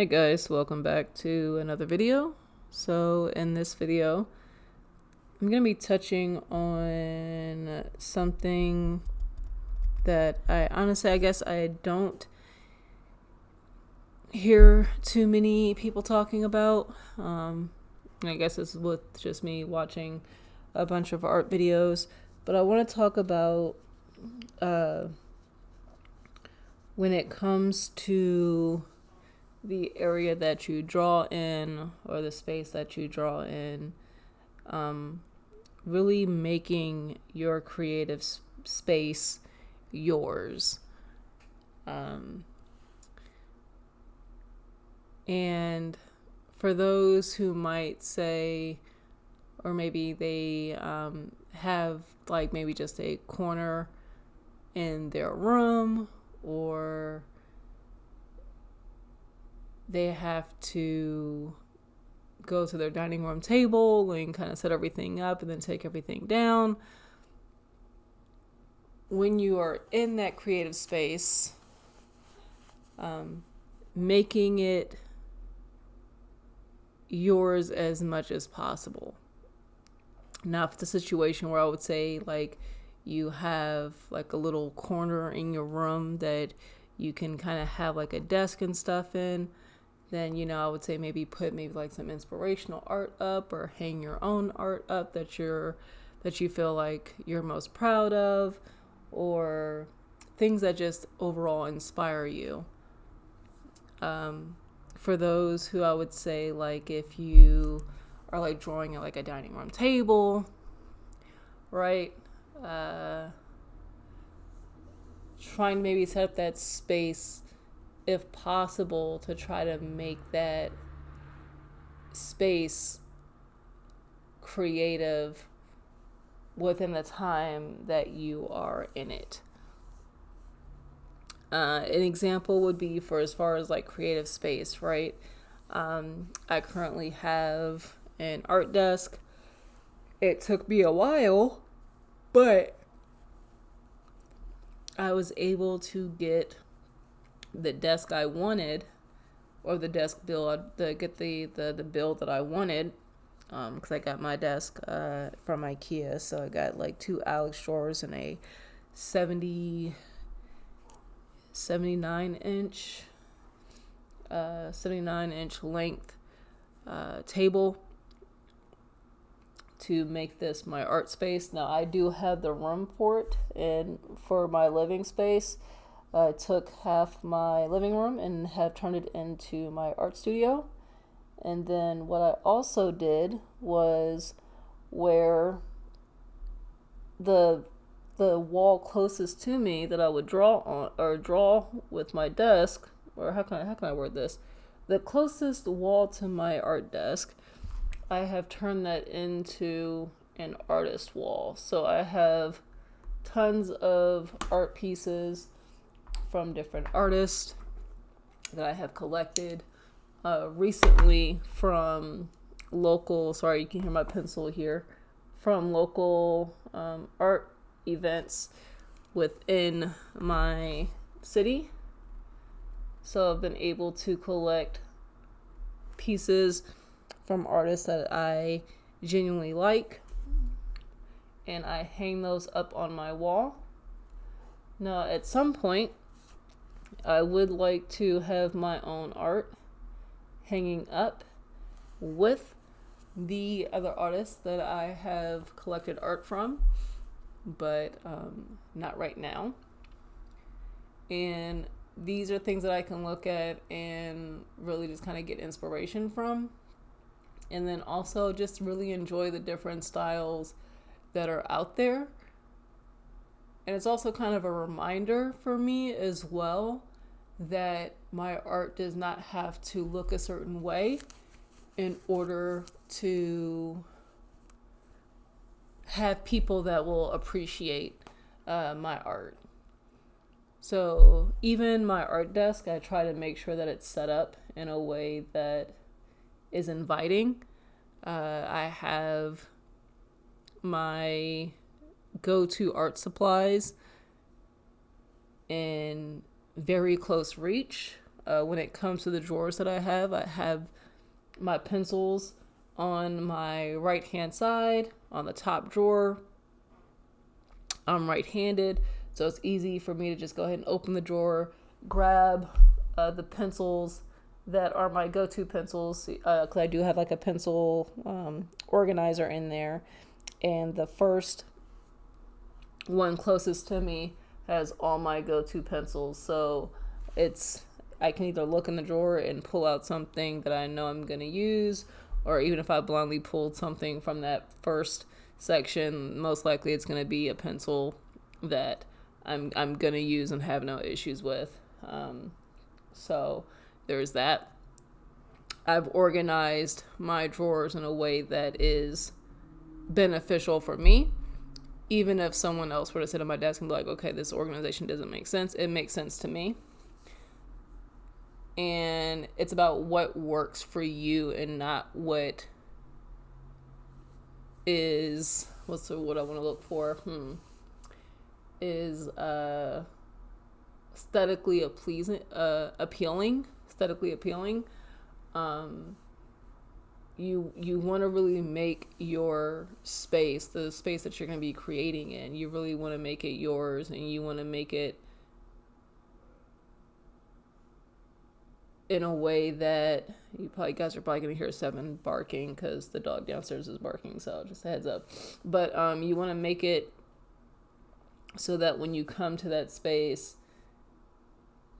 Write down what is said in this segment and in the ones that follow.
Hey guys, welcome back to another video. So in this video, I'm going to be touching on something that I guess I don't hear too many people talking about. I guess this is with just me watching a bunch of art videos, but I want to talk about when it comes to the area that you draw in or the space that you draw in, really making your creative space yours. And for those who might say, or maybe they have like maybe just a corner in their room, or they have to go to their dining room table and kind of set everything up and then take everything down. When you are in that creative space, making it yours as much as possible. Now, if it's a situation where I would say like you have like a little corner in your room that you can kind of have like a desk and stuff in, then, I would say maybe put like some inspirational art up or hang your own art up that you feel like you're most proud of, or things that just overall inspire you. For those who I would say, like, if you are like drawing at like a dining room table, right? Trying to maybe set up that space, if possible, to try to make that space creative within the time that you are in it. An example would be for as far as like creative space, right? I currently have an art desk. It took me a while, but I was able to get the desk I wanted, or the desk build, get the build that I wanted, because I got my desk from IKEA. So I got like 2 Alex drawers and a 79 inch 79 inch length table to make this my art space. Now I do have the room for it, and for my living space, I took half my living room and have turned it into my art studio. And then what I also did was where the wall closest to me that I would draw on, or draw with my desk, or how can I word this? The closest wall to my art desk, I have turned that into an artist wall. So I have tons of art pieces from different artists that I have collected recently from local, sorry, you can hear my pencil here, from local art events within my city. So I've been able to collect pieces from artists that I genuinely like, and I hang those up on my wall. Now, at some point, I would like to have my own art hanging up with the other artists that I have collected art from, but not right now. And these are things that I can look at and really just kind of get inspiration from. And then also just really enjoy the different styles that are out there. And it's also kind of a reminder for me as well that my art does not have to look a certain way in order to have people that will appreciate my art. So even my art desk, I try to make sure that it's set up in a way that is inviting. I have my go-to art supplies in very close reach. when it comes to the drawers that I have my pencils on my right hand side on the top drawer. I'm right-handed, so it's easy for me to just go ahead and open the drawer, grab the pencils that are my go-to pencils, because I do have like a pencil organizer in there, and the first one closest to me has all my go-to pencils, so I can either look in the drawer and pull out something that I know I'm going to use, or even if I blindly pulled something from that first section, most likely it's going to be a pencil that I'm going to use and have no issues with. So there's that. I've organized my drawers in a way that is beneficial for me. Even if someone else were to sit at my desk and be like, okay, this organization doesn't make sense, it makes sense to me. And it's about what works for you and not what is, what I want to look for? Is aesthetically appealing. You want to really make your space, the space that you're going to be creating in, you really want to make it yours, and you want to make it in a way that guys are probably going to hear Seven barking because the dog downstairs is barking, so just a heads up. But you want to make it so that when you come to that space,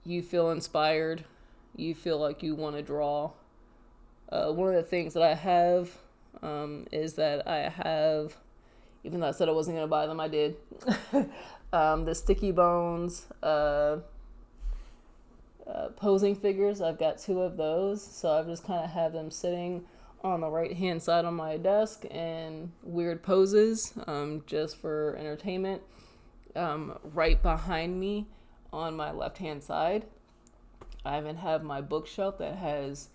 you feel inspired, you feel like you want to draw. One of the things that I have is that I have, even though I said I wasn't going to buy them, I did. The Sticky Bones posing figures. I've got 2 of those, so I've just kind of have them sitting on the right hand side on my desk in weird poses, just for entertainment. Right behind me on my left hand side, I even have my bookshelf that has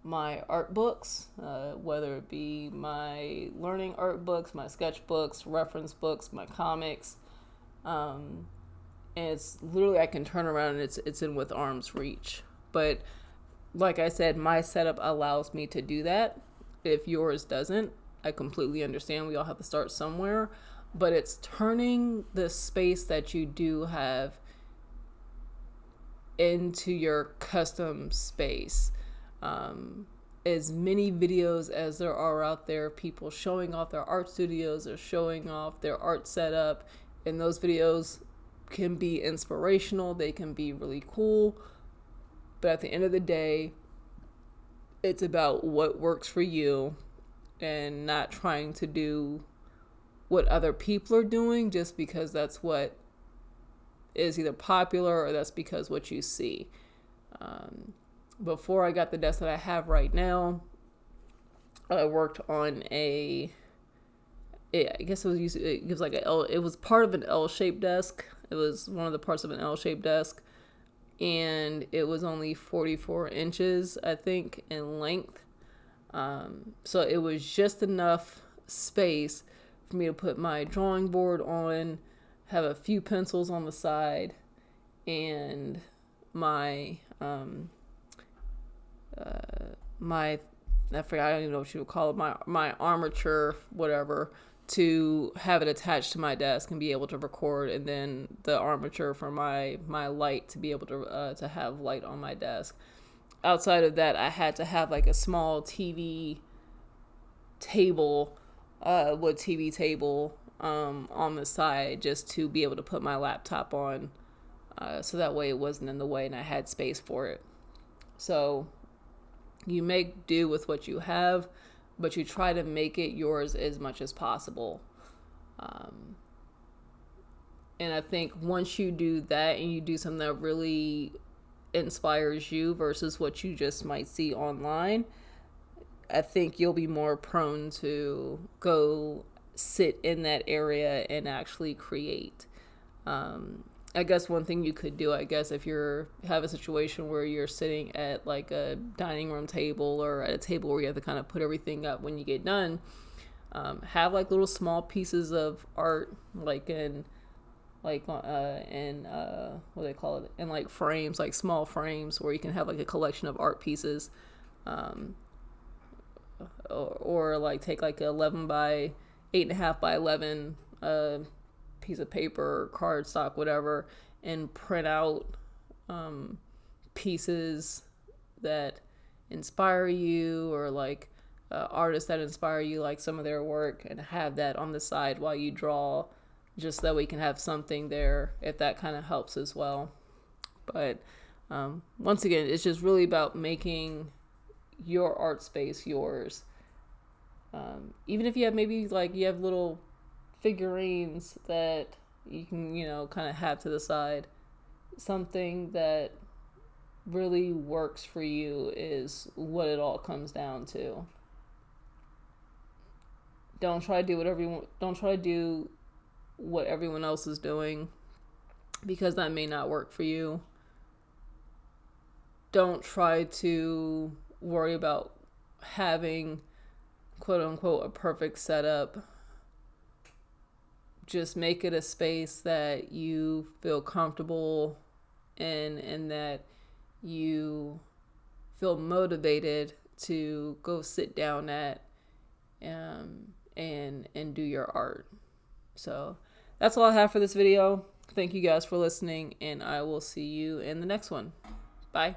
my art books, whether it be my learning art books, my sketchbooks, reference books, my comics. And it's literally, I can turn around and it's in with arm's reach. But like I said, my setup allows me to do that. If yours doesn't, I completely understand. We all have to start somewhere. But it's turning the space that you do have into your custom space. As many videos as there are out there, people showing off their art studios or showing off their art setup, and those videos can be inspirational, they can be really cool, but at the end of the day, it's about what works for you and not trying to do what other people are doing just because that's what is either popular or that's because what you see. Before I got the desk that I have right now, I worked on I guess it was like it was part of an L-shaped desk. It was one of the parts of an L-shaped desk, and it was only 44 inches, I think, in length. So it was just enough space for me to put my drawing board on, have a few pencils on the side, and my I forgot, I don't even know what you would call it, my armature, whatever, to have it attached to my desk and be able to record, and then the armature for my light to be able to have light on my desk. Outside of that, I had to have like a small TV table, wood TV table, on the side just to be able to put my laptop on, so that way it wasn't in the way and I had space for it. So you make do with what you have, but you try to make it yours as much as possible. And I think once you do that and you do something that really inspires you versus what you just might see online, I think you'll be more prone to go sit in that area and actually create. I guess one thing you could do, I guess, if you have a situation where you're sitting at like a dining room table or at a table where you have to kind of put everything up when you get done, have like little small pieces of art, like in like in what do they call it, in like frames, like small frames where you can have like a collection of art pieces, um, or like take like a 11 by 8.5 by 11 piece of paper or cardstock, whatever, and print out pieces that inspire you, or like artists that inspire you, like some of their work, and have that on the side while you draw, just that we can have something there if that kind of helps as well. But once again, it's just really about making your art space yours. Even if you have maybe like you have little figurines that you can, kind of have to the side, something that really works for you is what it all comes down to. Don't try to do whatever you want. Don't try to do what everyone else is doing, because that may not work for you. Don't try to worry about having, quote unquote, a perfect setup. Just make it a space that you feel comfortable in, and that you feel motivated to go sit down at, and do your art. So that's all I have for this video. Thank you guys for listening, and I will see you in the next one. Bye.